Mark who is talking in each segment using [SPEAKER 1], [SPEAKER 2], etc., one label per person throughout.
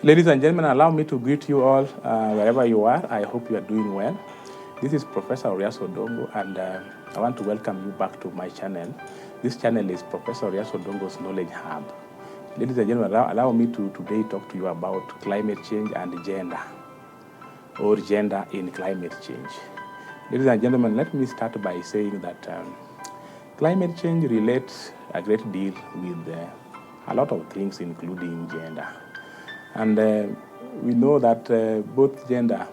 [SPEAKER 1] Ladies and gentlemen, allow me to greet you all wherever you are. I hope you are doing well. This is Professor Oriaso Odongo, and I want to welcome you back to my channel. This channel is Professor Oriaso Odongo's Knowledge Hub. Ladies and gentlemen, allow me to today talk to you about climate change and gender, or gender in climate change. Ladies and gentlemen, let me start by saying that climate change relates a great deal with a lot of things, including gender. And we know that both gender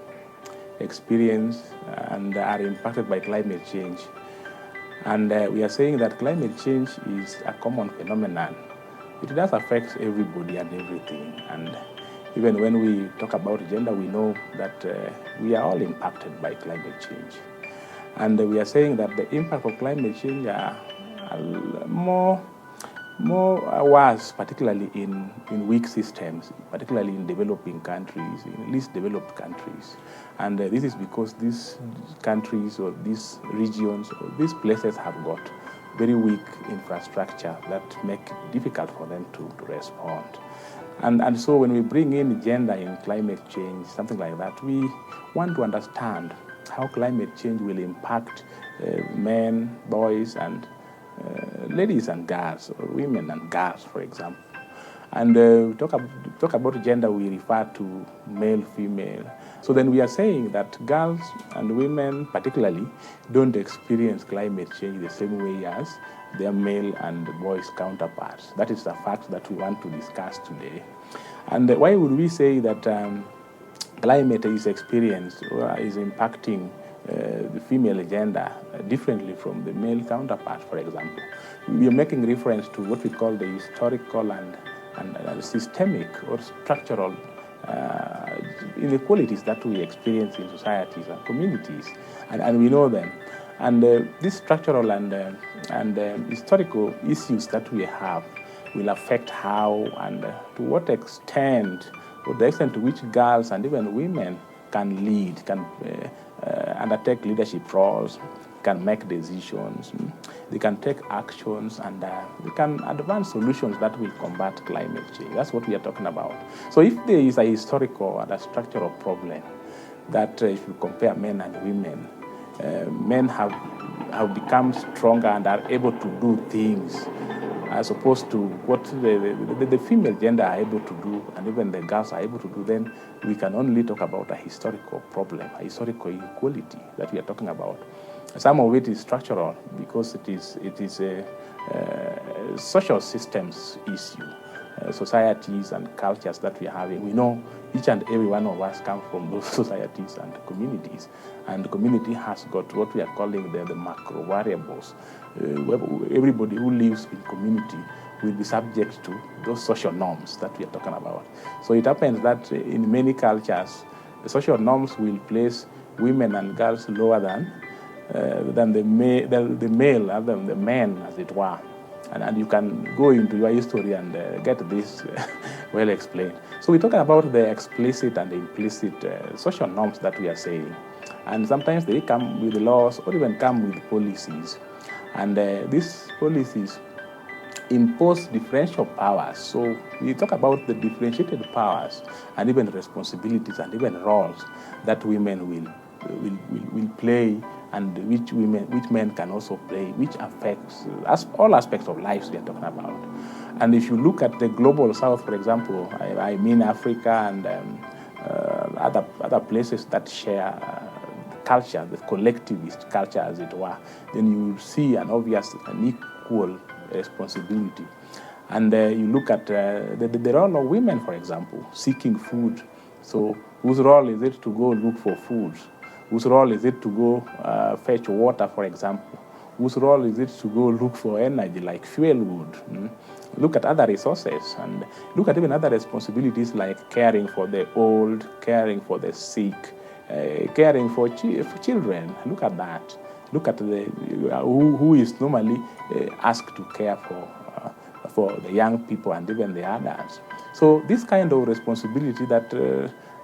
[SPEAKER 1] experience and are impacted by climate change. And we are saying that climate change is a common phenomenon. It does affect everybody and everything. And even when we talk about gender, we know that we are all impacted by climate change. And we are saying that the impact of climate change are more worse, particularly in weak systems, particularly in developing countries, in least developed countries. And this is because these countries or these regions or these places have got very weak infrastructure that make it difficult for them to respond. And so when we bring in gender in climate change, something like that, we want to understand how climate change will impact men, boys, and ladies and girls, or women and girls, for example. And talk about gender, we refer to male, female. So then we are saying that girls and women particularly don't experience climate change the same way as their male and boys counterparts. That is the fact that we want to discuss today. And why would we say that climate is experienced or is impacting the female gender differently from the male counterpart, for example? We are making reference to what we call the historical and systemic or structural inequalities that we experience in societies and communities, and we know them. And these structural and historical issues that we have will affect how and to what extent, or the extent to which girls and even women can lead, can undertake leadership roles, can make decisions, they can take actions, and they can advance solutions that will combat climate change. That's what we are talking about. So if there is a historical and a structural problem that if you compare men and women, men have become stronger and are able to do things as opposed to what the female gender are able to do, and even the girls are able to do, then we can only talk about a historical problem, a historical inequality that we are talking about. Some of it is structural because it is a social systems issue, societies and cultures that we are having. We know each and every one of us come from those societies and communities, and the community has got what we are calling the macro variables. Everybody who lives in community will be subject to those social norms that we are talking about. So it happens that in many cultures, the social norms will place women and girls lower than the male, than the men, as it were. And you can go into your history and get this well explained. So we're talking about the explicit and the implicit social norms that we are saying. And sometimes they come with laws or even come with policies. And these policies impose differential powers. So we talk about the differentiated powers and even responsibilities and even roles that women will play, and which men can also play, which affects all aspects of life we are talking about. And if you look at the global south, for example, I mean Africa and other places that share culture, the collectivist culture, as it were, then you will see an obvious and equal responsibility. And you look at the role of women, for example, seeking food. So whose role is it to go look for food? Whose role is it to go fetch water, for example? Whose role is it to go look for energy, like fuel wood? Look at other resources, and look at even other responsibilities like caring for the old, caring for the sick, caring for children. Look at that. Look at who is normally asked to care for the young people and even the adults. So this kind of responsibility that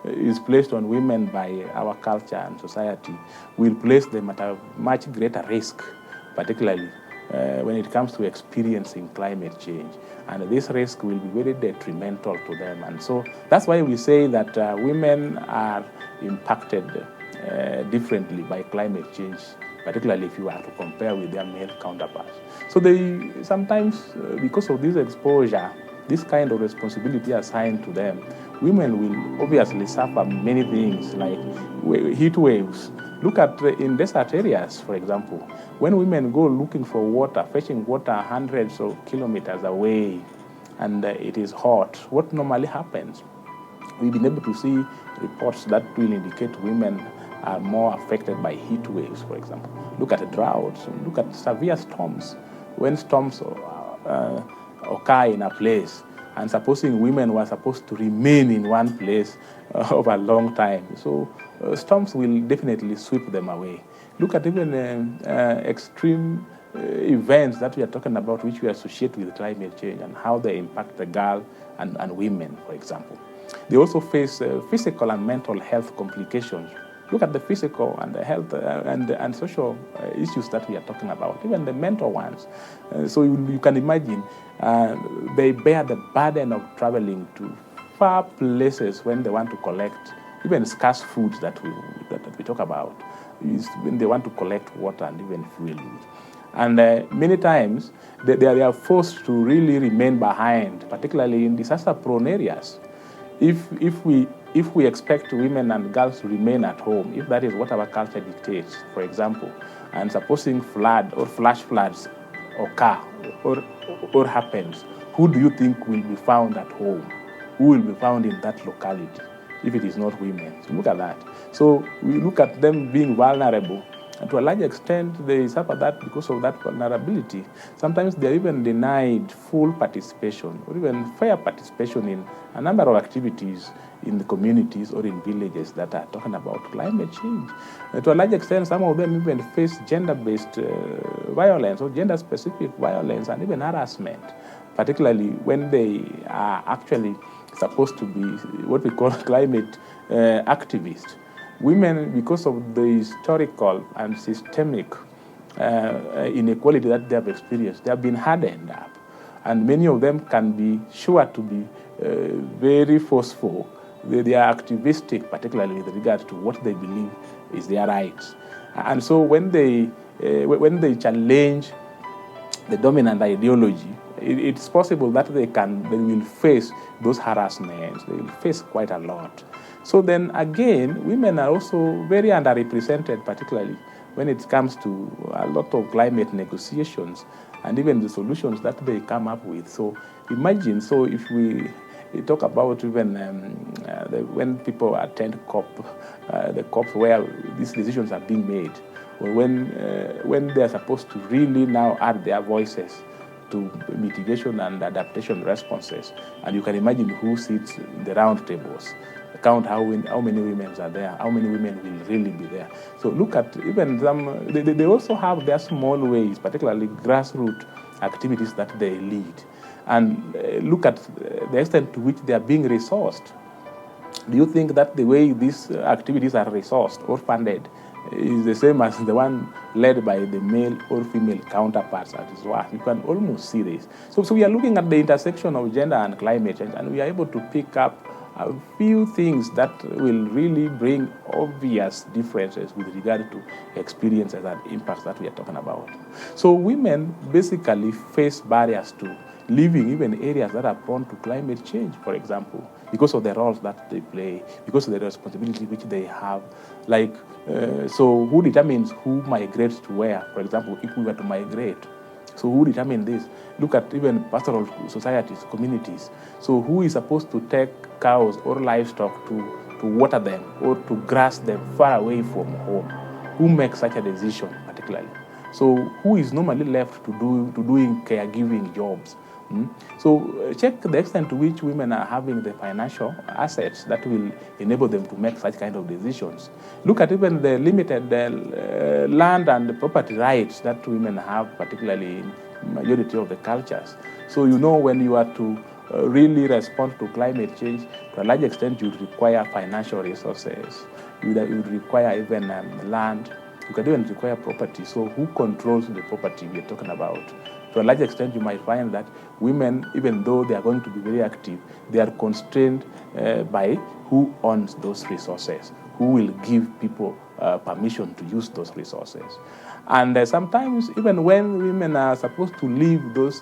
[SPEAKER 1] is placed on women by our culture and society will place them at a much greater risk, particularly when it comes to experiencing climate change. And this risk will be very detrimental to them. And so that's why we say that women are impacted differently by climate change, particularly if you are to compare with their male counterparts. So they sometimes, because of this exposure, this kind of responsibility assigned to them, women will obviously suffer many things like heat waves. Look at in desert areas, for example, when women go looking for water, fetching water hundreds of kilometers away, and it is hot, what normally happens? We've been able to see reports that will indicate women are more affected by heat waves, for example. Look at droughts, look at severe storms. When storms occur in a place, and supposing women were supposed to remain in one place over a long time, so storms will definitely sweep them away. Look at even extreme events that we are talking about, which we associate with climate change and how they impact the girl and women, for example. They also face physical and mental health complications. Look at the physical and the health and social issues that we are talking about, even the mental ones. So you can imagine they bear the burden of traveling to far places when they want to collect even scarce foods that we talk about, is when they want to collect water and even fuel. And many times they are forced to really remain behind, particularly in disaster-prone areas. If we expect women and girls to remain at home, if that is what our culture dictates, for example, and supposing flood or flash floods occur or happens, who do you think will be found at home? Who will be found in that locality if it is not women? So look at that. So we look at them being vulnerable, and to a large extent they suffer that because of that vulnerability. Sometimes they are even denied full participation or even fair participation in a number of activities in the communities or in villages that are talking about climate change. To a large extent, some of them even face gender-based violence or gender-specific violence and even harassment, particularly when they are actually supposed to be what we call climate activists. Women, because of the historical and systemic inequality that they have experienced, they have been hardened up. And many of them can be sure to be very forceful. They are activistic, particularly with regard to what they believe is their rights. And so when they challenge the dominant ideology, it's possible that they will face those harassments. They will face quite a lot. So then again, women are also very underrepresented, particularly when it comes to a lot of climate negotiations and even the solutions that they come up with. So imagine, so if we talk about even when people attend COP, the COP where these decisions are being made, or when they are supposed to really now add their voices to mitigation and adaptation responses, and you can imagine who sits in the round tables. Count how many women are there, how many women will really be there. So look at even some, they also have their small ways, particularly grassroots activities that they lead. And look at the extent to which they are being resourced. Do you think that the way these activities are resourced or funded is the same as the one led by the male or female counterparts at his work? You can almost see this. So we are looking at the intersection of gender and climate change, and we are able to pick up a few things that will really bring obvious differences with regard to experiences and impacts that we are talking about. So women basically face barriers to living even areas that are prone to climate change, for example, because of the roles that they play, because of the responsibility which they have. Like, so who determines who migrates to where, for example, if we were to migrate? So who determines this? Look at even pastoral societies, communities. So who is supposed to take cows or livestock to water them or to grass them far away from home? Who makes such a decision particularly? So who is normally left to doing caregiving jobs? So check the extent to which women are having the financial assets that will enable them to make such kind of decisions. Look at even the limited land and property rights that women have, particularly in majority of the cultures. So when you are to really respond to climate change, to a large extent you require financial resources. You would require even land You can even require property. So who controls the property we are talking about? To a large extent, you might find that women, even though they are going to be very active, they are constrained by who owns those resources, who will give people permission to use those resources. And sometimes, even when women are supposed to leave those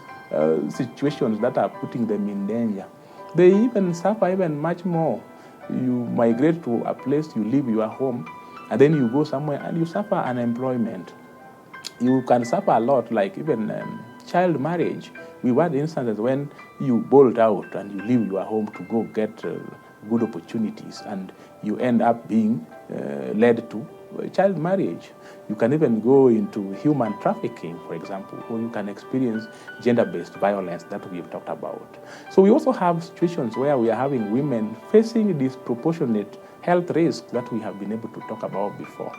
[SPEAKER 1] situations that are putting them in danger, they even suffer even much more. You migrate to a place, you leave your home, and then you go somewhere and you suffer unemployment. You can suffer a lot, like even child marriage. We had instances when you bolt out and you leave your home to go get good opportunities, and you end up being led to child marriage. You can even go into human trafficking, for example, or you can experience gender-based violence that we've talked about. So we also have situations where we are having women facing disproportionate health risks that we have been able to talk about before.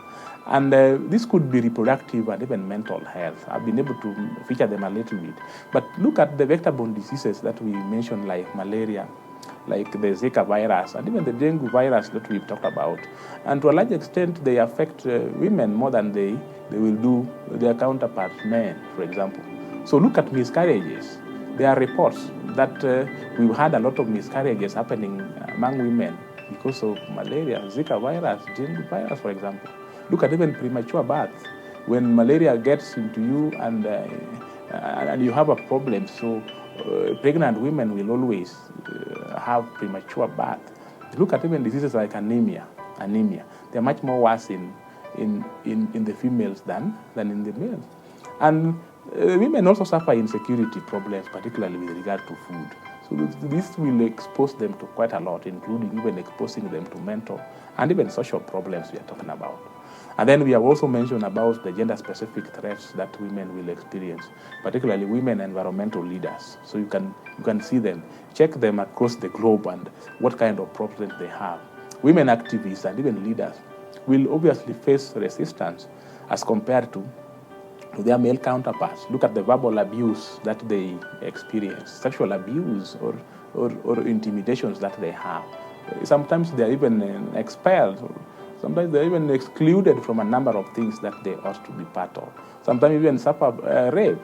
[SPEAKER 1] And this could be reproductive and even mental health. I've been able to feature them a little bit. But look at the vector-borne diseases that we mentioned, like malaria, like the Zika virus, and even the dengue virus that we've talked about. And to a large extent, they affect women more than they will do their counterparts, men, for example. So look at miscarriages. There are reports that we've had a lot of miscarriages happening among women because of malaria, Zika virus, dengue virus, for example. Look at even premature birth. When malaria gets into you and you have a problem, so pregnant women will always have premature birth. Look at even diseases like anemia. They're much more worse in the females than in the males. And women also suffer insecurity problems, particularly with regard to food. So this will expose them to quite a lot, including even exposing them to mental and even social problems we are talking about. And then we have also mentioned about the gender-specific threats that women will experience, particularly women environmental leaders. So you can see them, check them across the globe and what kind of problems they have. Women activists and even leaders will obviously face resistance as compared to their male counterparts. Look at the verbal abuse that they experience, sexual abuse or intimidations that they have. Sometimes they are even expelled. Sometimes they're even excluded from a number of things that they ought to be part of. Sometimes even suffer rape.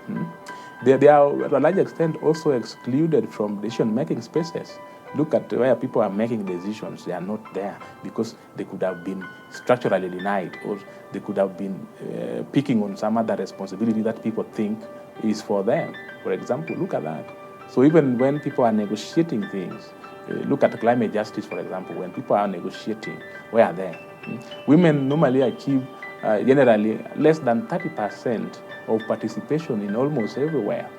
[SPEAKER 1] They are, to a large extent, also excluded from decision-making spaces. Look at where people are making decisions. They are not there because they could have been structurally denied, or they could have been picking on some other responsibility that people think is for them. For example, look at that. So even when people are negotiating things, look at climate justice, for example. When people are negotiating, where are they? Women normally achieve generally less than 30% of participation in almost everywhere.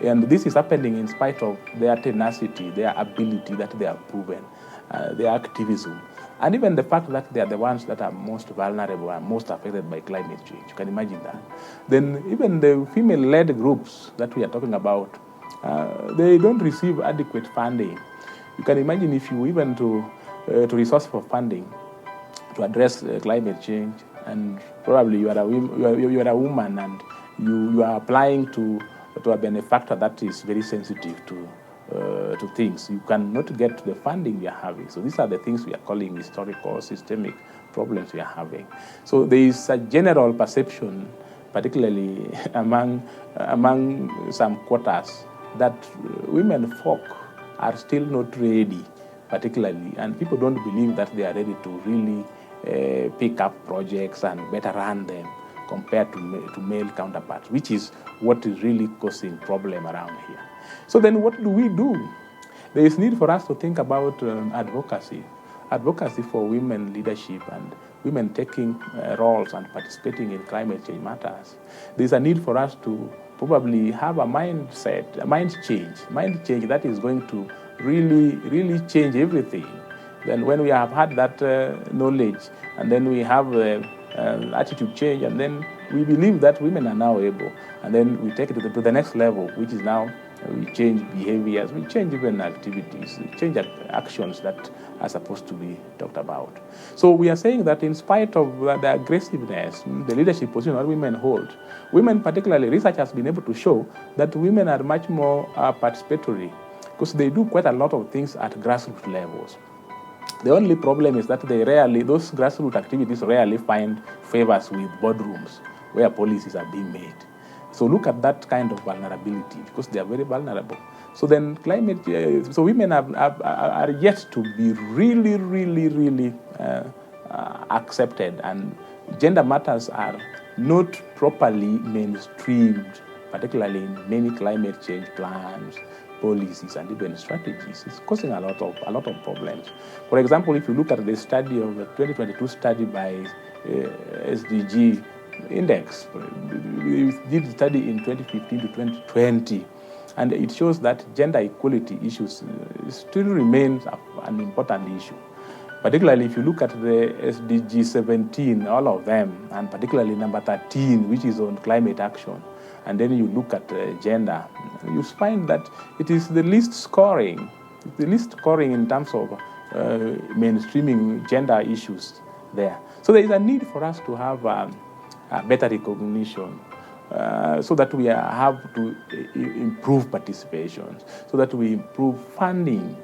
[SPEAKER 1] And this is happening in spite of their tenacity, their ability that they have proven, their activism, and even the fact that they are the ones that are most vulnerable and most affected by climate change. You can imagine that. Then even the female-led groups that we are talking about, they don't receive adequate funding. You can imagine if you even to resource for funding to address climate change, and probably you are a woman and you are applying to a benefactor that is very sensitive to things. You cannot get the funding we are having. So these are the things we are calling historical systemic problems we are having. So there is a general perception, particularly among some quarters, that women folk are still not ready, particularly, and people don't believe that they are ready to really pick up projects and better run them compared to male counterparts, which is what is really causing problem around here. So then what do we do? There is need for us to think about advocacy for women leadership and women taking roles and participating in climate change matters. There's a need for us to probably have a mind change that is going to really change everything. Then when we have had that knowledge, and then we have attitude change, and then we believe that women are now able, and then we take it to the next level, which is now we change behaviors, we change even activities, we change actions that are supposed to be talked about. So we are saying that in spite of the aggressiveness, the leadership position that women hold, women particularly, research has been able to show that women are much more participatory because they do quite a lot of things at grassroots levels. The only problem is that those grassroots activities rarely find favors with boardrooms where policies are being made. So look at that kind of vulnerability, because they are very vulnerable. So then so women are yet to be really accepted, and gender matters are not properly mainstreamed, particularly in many climate change plans, policies, and even strategies. It's causing a lot of problems. For example, if you look at the study of the 2022 study by SDG Index, we did a study in 2015 to 2020, and it shows that gender equality issues still remains an important issue. Particularly if you look at the SDG 17, all of them, and particularly number 13, which is on climate action, and then you look at gender, you find that it is the least scoring. It's the least scoring in terms of mainstreaming gender issues there. So there is a need for us to have better recognition, so that we have to improve participation, so that we improve funding,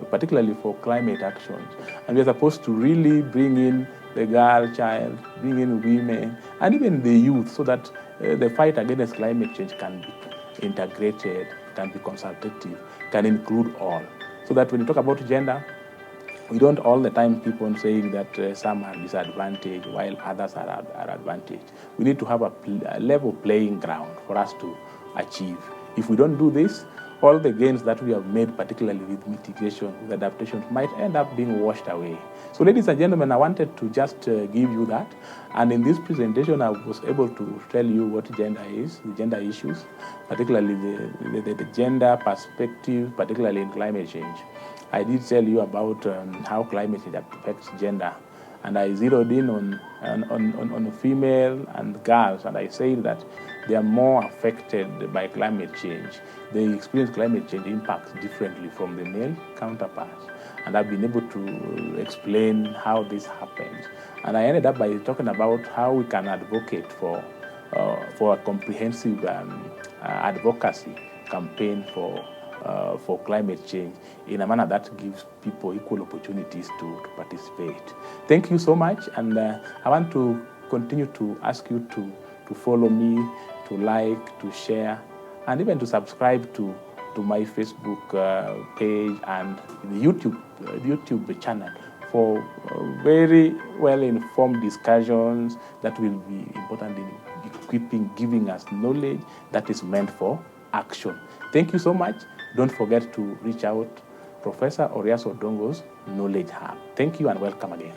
[SPEAKER 1] particularly for climate actions. And we're supposed to really bring in the girl child, bring in women, and even the youth, so that the fight against climate change can be integrated, can be consultative, can include all. So that when you talk about gender, we don't all the time keep on saying that some are disadvantaged while others are advantaged. We need to have a level playing ground for us to achieve. If we don't do this, all the gains that we have made, particularly with mitigation, with adaptation, might end up being washed away. So ladies and gentlemen, I wanted to just give you that. And in this presentation, I was able to tell you what gender is, the gender issues, particularly the gender perspective, particularly in climate change. I did tell you about how climate change affects gender. And I zeroed in on female and girls, and I said that they are more affected by climate change. They experience climate change impacts differently from the male counterparts. And I've been able to explain how this happens. And I ended up by talking about how we can advocate for a comprehensive advocacy campaign for climate change in a manner that gives people equal opportunities to participate. Thank you so much, and I want to continue to ask you to follow me, to like, to share, and even to subscribe to my Facebook page and the YouTube channel for very well-informed discussions that will be important in giving us knowledge that is meant for action. Thank you so much. Don't forget to reach out Professor Oriaso Odongo's Knowledge Hub. Thank you and welcome again.